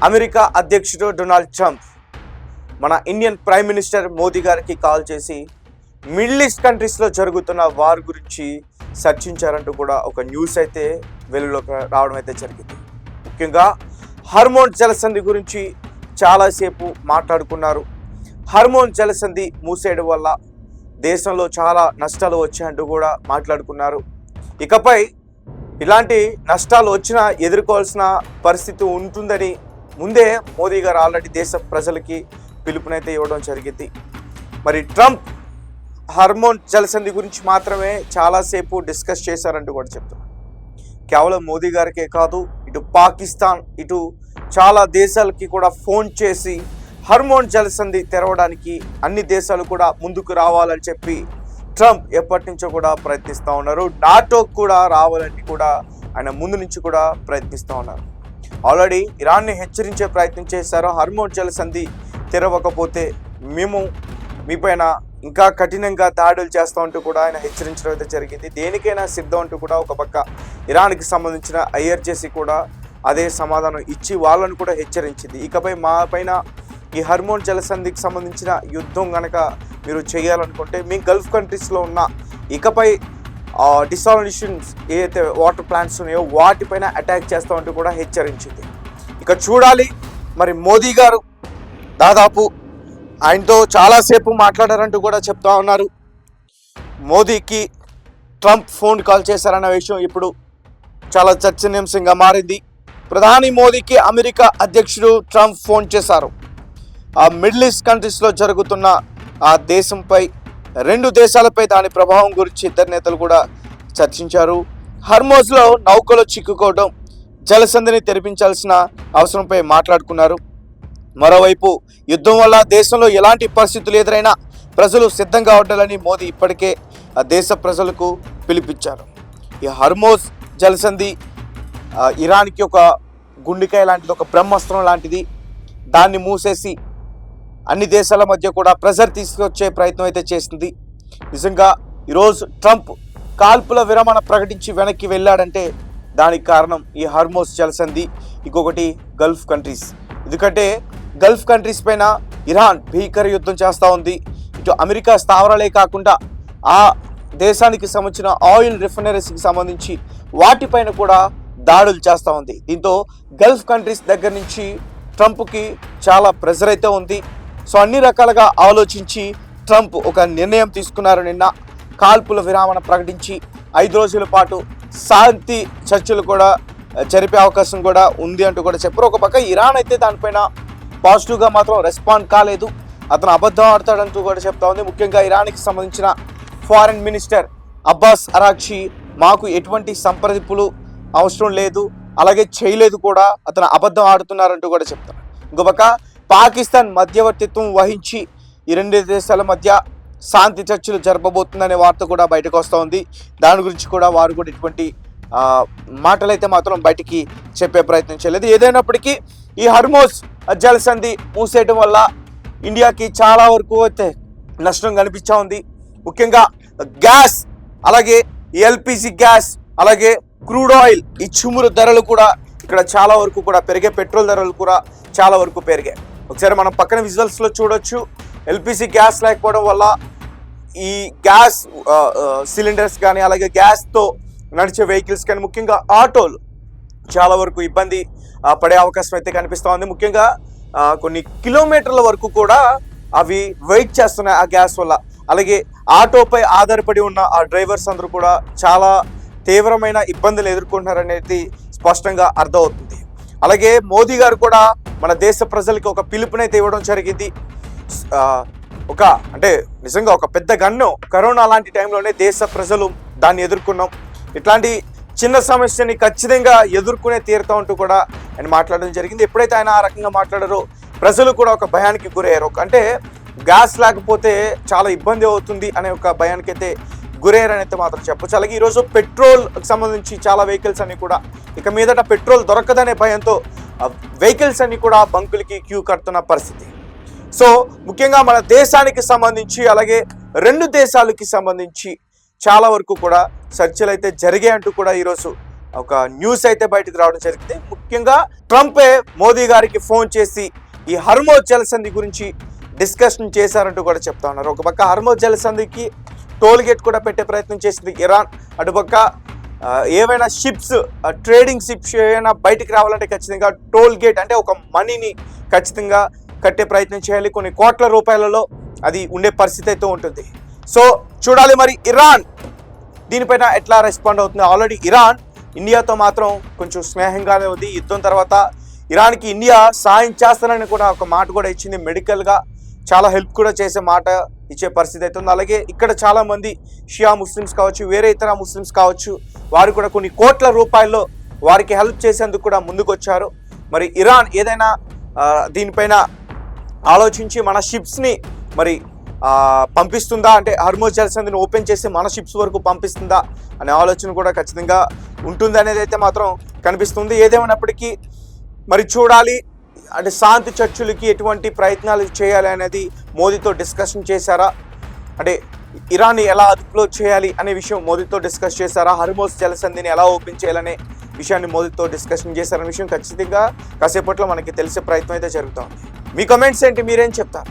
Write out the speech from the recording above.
America అధ్యక్షుడు Donald Trump మన Indian prime minister Modi గారికి కాల్ చేసి మిడిల్ ఈస్ట్ కంట్రీస్లో జరుగుతున్న వార్ గురించి చర్చించారంటూ కూడా ఒక న్యూస్ అయితే వెలుగులోకి రావడం అయితే జరిగింది. ముఖ్యంగా హార్మోన్ జలసంధి గురించి చాలాసేపు మాట్లాడుకున్నారు. హార్మోన్ జలసంధి మూసేయడం వల్ల దేశంలో చాలా నష్టాలు వచ్చాయంటూ కూడా మాట్లాడుకున్నారు. ఇకపై ఇలాంటి నష్టాలు వచ్చినా ఎదుర్కోవాల్సిన పరిస్థితి ఉంటుందని ముందే మోదీ గారు ఆల్రెడీ దేశ ప్రజలకి పిలుపునైతే ఇవ్వడం జరిగింది. మరి ట్రంప్ హార్మోన్ జలసంధి గురించి మాత్రమే చాలాసేపు డిస్కస్ చేశారంటూ కూడా చెప్తున్నారు. కేవలం మోదీ గారికే కాదు, ఇటు పాకిస్తాన్, ఇటు చాలా దేశాలకి కూడా ఫోన్ చేసి హార్మోన్ జలసంధి తెరవడానికి అన్ని దేశాలు కూడా ముందుకు రావాలని చెప్పి ట్రంప్ ఎప్పటి నుంచో కూడా ప్రయత్నిస్తూ ఉన్నారు. నాటోకి కూడా రావాలని కూడా ఆయన ముందు నుంచి కూడా ప్రయత్నిస్తూ ఉన్నారు. ఆల్రెడీ ఇరాన్ని హెచ్చరించే ప్రయత్నం చేశారు. హార్మోన్ జలసంధి తెరవకపోతే మేము మీపైన ఇంకా కఠినంగా దాడులు చేస్తామంటూ కూడా ఆయన హెచ్చరించడం అయితే జరిగింది. దేనికైనా సిద్ధం అంటూ కూడా ఒక పక్క ఇరాన్కి సంబంధించిన ఐఆర్జేసీ కూడా అదే సమాధానం ఇచ్చి వాళ్ళను కూడా హెచ్చరించింది. ఇకపై మా పైన ఈ హార్మోన్ జలసంధికి సంబంధించిన యుద్ధం కనుక మీరు చేయాలనుకుంటే మీ గల్ఫ్ కంట్రీస్లో ఉన్న ఇకపై డిసాలినేషన్స్ ఏదైతే వాటర్ ప్లాంట్స్ ఉన్నాయో వాటిపైన అటాక్ చేస్తామంటూ కూడా హెచ్చరించింది. ఇక చూడాలి మరి మోదీ గారు దాదాపు ఆయనతో చాలాసేపు మాట్లాడారంటూ కూడా చెప్తా ఉన్నారు. మోదీకి ట్రంప్ ఫోన్ కాల్ చేశారన్న విషయం ఇప్పుడు చాలా చర్చనీయాంశంగా మారింది. ప్రధాని మోదీకి అమెరికా అధ్యక్షుడు ట్రంప్ ఫోన్ చేశారు. ఆ మిడిల్ ఈస్ట్ కంట్రీస్లో జరుగుతున్న ఆ దేశంపై, రెండు దేశాలపై దాని ప్రభావం గురించి ఇద్దరు నేతలు కూడా చర్చించారు. హార్మోజ్లో నౌకలో చిక్కుకోవడం, జలసంధిని తెరిపించాల్సిన అవసరంపై మాట్లాడుకున్నారు. మరోవైపు యుద్ధం వల్ల దేశంలో ఎలాంటి పరిస్థితులు ఎదురైనా ప్రజలు సిద్ధంగా ఉండాలని మోదీ ఇప్పటికే ఆ దేశ ప్రజలకు పిలిపించారు. ఈ హార్మోజ్ జలసంధి ఇరాన్కి ఒక గుండెకాయ లాంటిది, ఒక బ్రహ్మాస్త్రం లాంటిది. దాన్ని మూసేసి అన్ని దేశాల మధ్య కూడా ప్రెజర్ తీసుకొచ్చే ప్రయత్నం అయితే చేస్తుంది. నిజంగా ఈరోజు ట్రంప్ కాల్పుల విరమణ ప్రకటించి వెనక్కి వెళ్ళాడంటే దానికి కారణం ఈ హార్మోజ్ జలసంధి, ఇంకొకటి గల్ఫ్ కంట్రీస్. ఎందుకంటే గల్ఫ్ కంట్రీస్ పైన ఇరాన్ భీకర యుద్ధం చేస్తూ ఉంది. ఇటు అమెరికా స్థావరాలే కాకుండా ఆ దేశానికి సంబంధించిన ఆయిల్ రిఫైనరీస్కి సంబంధించి వాటిపైన కూడా దాడులు చేస్తూ ఉంది. దీంతో గల్ఫ్ కంట్రీస్ దగ్గర నుంచి ట్రంప్కి చాలా ప్రెజర్ అయితే ఉంది. సో అన్ని రకాలుగా ఆలోచించి ట్రంప్ ఒక నిర్ణయం తీసుకున్నారు. నిన్న కాల్పుల విరామణ ప్రకటించి 5 రోజుల పాటు శాంతి చర్చలు కూడా జరిపే అవకాశం కూడా ఉంది అంటూ కూడా చెప్పారు. ఒక పక్క ఇరాన్ అయితే దానిపైన పాజిటివ్గా మాత్రం రెస్పాండ్ కాలేదు. అతను అబద్ధం ఆడతాడంటూ కూడా చెప్తా ఉంది. ముఖ్యంగా ఇరాన్కి సంబంధించిన ఫారెన్ మినిస్టర్ అబ్బాస్ అరాక్షి మాకు ఎటువంటి సంప్రదింపులు అవసరం లేదు, అలాగే చేయలేదు కూడా, అతను అబద్ధం ఆడుతున్నారంటూ కూడా చెప్తారు. ఇంకో పక్క పాకిస్తాన్ మధ్యవర్తిత్వం వహించి ఈ రెండు దేశాల మధ్య శాంతి చర్చలు జరపబోతుందనే వార్త కూడా బయటకు వస్తూ ఉంది. దాని గురించి కూడా వారు కూడా ఇటువంటి మాటలైతే మాత్రం బయటికి చెప్పే ప్రయత్నం చేయలేదు. ఏదైనప్పటికీ ఈ హార్మోజ్ జలసంధి మూసేయడం వల్ల ఇండియాకి చాలా వరకు అయితే నష్టం కనిపిస్తూ ఉంది. ముఖ్యంగా గ్యాస్, అలాగే ఎల్పిజి గ్యాస్, అలాగే క్రూడ్ ఆయిల్, ఈ చమురు ధరలు కూడా ఇక్కడ చాలా వరకు కూడా పెరిగాయి. పెట్రోల్ ధరలు కూడా చాలా వరకు పెరిగాయి. ఒకసారి మనం పక్కన విజువల్స్లో చూడొచ్చు. ఎల్పిజి గ్యాస్ లేకపోవడం వల్ల ఈ గ్యాస్ సిలిండర్స్ కానీ, అలాగే గ్యాస్తో నడిచే వెహికల్స్ కానీ, ముఖ్యంగా ఆటోలు చాలా వరకు ఇబ్బంది పడే అవకాశం అయితే కనిపిస్తూ ఉంది. ముఖ్యంగా కొన్ని కిలోమీటర్ల వరకు కూడా అవి వెయిట్ చేస్తున్నాయి ఆ గ్యాస్ వల్ల. అలాగే ఆటోపై ఆధారపడి ఉన్న ఆ డ్రైవర్స్ అందరూ కూడా చాలా తీవ్రమైన ఇబ్బందులు ఎదుర్కొంటున్నారనేది స్పష్టంగా అర్థమవుతుంది. అలాగే మోదీ గారు కూడా మన దేశ ప్రజలకి ఒక పిలుపునైతే ఇవ్వడం జరిగింది. అంటే నిజంగా ఒక పెద్ద గన్ను, కరోనా లాంటి టైంలోనే దేశ ప్రజలు దాన్ని ఎదుర్కొన్నాం. ఇట్లాంటి చిన్న సమస్యని ఖచ్చితంగా ఎదుర్కొనే తీరుతా ఉంటూ కూడా ఆయన మాట్లాడడం జరిగింది. ఎప్పుడైతే ఆయన ఆ రకంగా మాట్లాడారో ప్రజలు కూడా ఒక భయానికి గురయ్యారు. అంటే గ్యాస్ లేకపోతే చాలా ఇబ్బంది అవుతుంది అనే ఒక భయానికి అయితే గురయ్యారని అయితే మాత్రం చెప్పొచ్చు. అలాగే ఈరోజు పెట్రోల్కి సంబంధించి చాలా వెహికల్స్ అన్ని కూడా ఇక మీదట పెట్రోల్ దొరకదనే భయంతో వెహికల్స్ అన్ని కూడా బంకులకి క్యూ కడుతున్న పరిస్థితి. సో ముఖ్యంగా మన దేశానికి సంబంధించి, అలాగే రెండు దేశాలకి సంబంధించి చాలా వరకు కూడా చర్చలు అయితే జరిగాయంటూ కూడా ఈరోజు ఒక న్యూస్ అయితే బయటకు రావడం జరిగింది. ముఖ్యంగా ట్రంపే మోదీ గారికి ఫోన్ చేసి ఈ హర్మోజ్ జలసంధి గురించి డిస్కషన్ చేశారంటూ కూడా చెప్తా ఉన్నారు. ఒక పక్క హర్మోజ్ జలసంధికి టోల్ గేట్ కూడా పెట్టే ప్రయత్నం చేసింది ఇరాన్. అటుపక్క ఏవైనా షిప్స్, ట్రేడింగ్ షిప్స్ ఏమైనా బయటికి రావాలంటే ఖచ్చితంగా టోల్ గేట్ అంటే ఒక మనీని ఖచ్చితంగా కట్టే ప్రయత్నం చేయాలి. కొన్ని కోట్ల రూపాయలలో అది ఉండే పరిస్థితి అయితే ఉంటుంది. సో చూడాలి మరి ఇరాన్ దీనిపైన ఎట్లా రెస్పాండ్ అవుతుంది. ఆల్రెడీ ఇరాన్ ఇండియాతో మాత్రం కొంచెం స్నేహంగానే ఉంది. యుద్ధం తర్వాత ఇరాన్కి ఇండియా సాయం చేస్తానని కూడా ఒక మాట కూడా ఇచ్చింది. మెడికల్గా చాలా హెల్ప్ కూడా చేసే మాట ఇచ్చే పరిస్థితి అయితే ఉంది. అలాగే ఇక్కడ చాలామంది షియా ముస్లిమ్స్ కావచ్చు, వేరే ఇతర ముస్లిమ్స్ కావచ్చు, వారు కూడా కొన్ని కోట్ల రూపాయల్లో వారికి హెల్ప్ చేసేందుకు కూడా ముందుకు వచ్చారు. మరి ఇరాన్ ఏదైనా దీనిపైన ఆలోచించి మన షిప్స్ని మరి పంపిస్తుందా, అంటే హర్మోజ్ జలసంధిని ఓపెన్ చేసి మన షిప్స్ వరకు పంపిస్తుందా అనే ఆలోచన కూడా ఖచ్చితంగా ఉంటుంది అనేది అయితే మాత్రం కనిపిస్తుంది. ఏదేమైనప్పటికీ మరి చూడాలి, అంటే శాంతి చర్చలకి ఎటువంటి ప్రయత్నాలు చేయాలి అనేది మోదీతో డిస్కషన్ చేశారా, అంటే ఇరాన్ని ఎలా అదుపులో చేయాలి అనే విషయం మోదీతో డిస్కస్ చేశారా, హర్మోజ్ జలసంధిని ఎలా ఓపెన్ చేయాలనే విషయాన్ని మోదీతో డిస్కషన్ చేశారనే విషయం ఖచ్చితంగా కాసేపట్లో మనకి తెలిసే ప్రయత్నం అయితే జరుగుతుంది. మీ కమెంట్స్ ఏంటి, మీరేం చెప్తారు?